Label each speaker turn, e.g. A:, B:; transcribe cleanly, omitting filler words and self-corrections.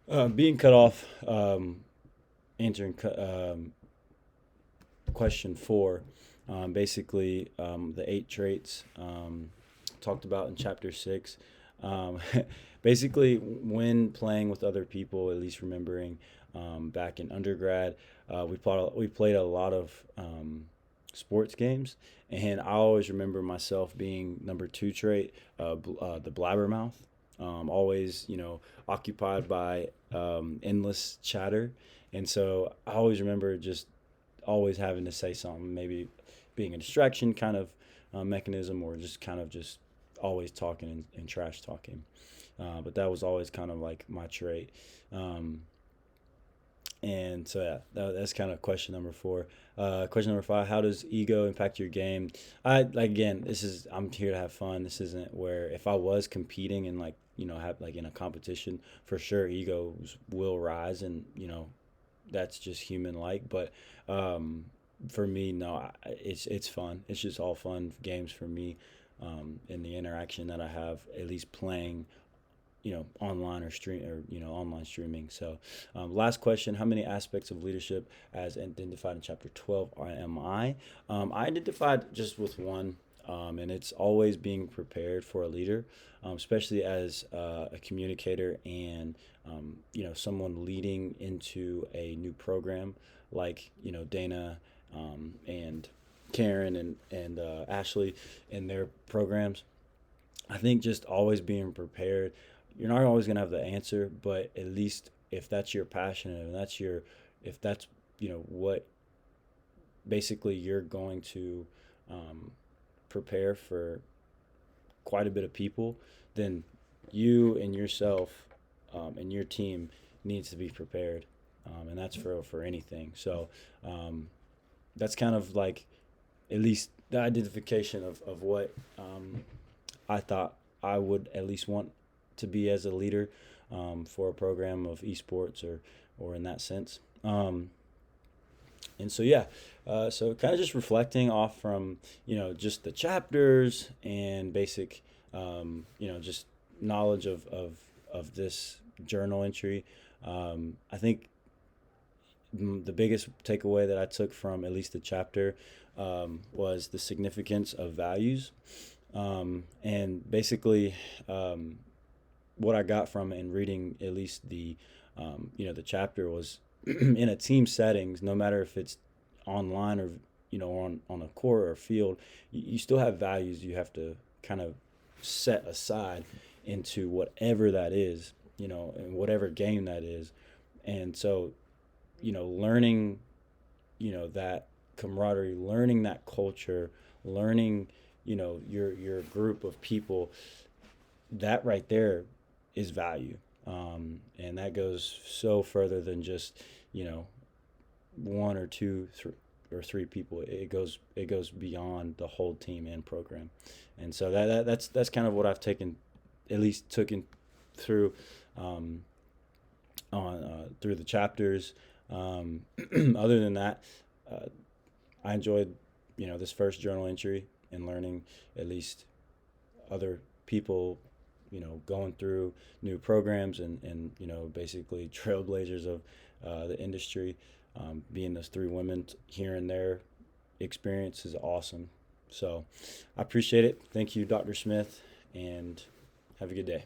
A: Being cut off, answering question four, basically the eight traits talked about in chapter six. Um, Basically, when playing with other people, at least remembering back in undergrad, we played a lot of sports games, and I always remember myself being number two trait, the blabbermouth. Always, occupied by endless chatter, and so I always remember just always having to say something, maybe being a distraction kind of mechanism, or just kind of just always talking and trash talking. But that was always kind of like my trait. Um, and so yeah, that's kind of question number four. Question number five: how does ego impact your game? I like again. This is I'm here to have fun. This isn't where if I was competing and like have like in a competition for sure, egos will rise, and that's just human like. But um, for me, no, it's fun. It's just all fun games for me, and the interaction that I have at least playing online or stream or online streaming. So last question: how many aspects of leadership as identified in chapter 12 am I identified just with one, and it's always being prepared for a leader, especially as a communicator and someone leading into a new program like Dana and Karen and Ashley in their programs. I think just always being prepared. You're not always gonna have the answer, but at least if that's your passion and if that's what basically you're going to um, prepare for quite a bit of people, then you and yourself and your team needs to be prepared, and that's for anything. So um, that's kind of like at least the identification of what I thought I would at least want to be as a leader for a program of esports or in that sense. And so yeah, so kind of just reflecting off from just the chapters and basic just knowledge of this journal entry. I think the biggest takeaway that I took from at least the chapter was the significance of values. And basically, what I got from it in reading at least the chapter was in a team settings, no matter if it's online or on a court or field, you still have values you have to kind of set aside into whatever that is, and whatever game that is. And so learning that camaraderie, learning that culture, learning your group of people, that right there is value. And that goes so further than just one or two or three people. It goes beyond the whole team and program. And so that's kind of what I've taken, at least taken through um, on through the chapters. Other than that, uh, I enjoyed this first journal entry and learning at least other people going through new programs and basically trailblazers of the industry. Being those three women, hearing their experience is awesome. So I appreciate it. Thank you, Dr. Smith, and have a good day.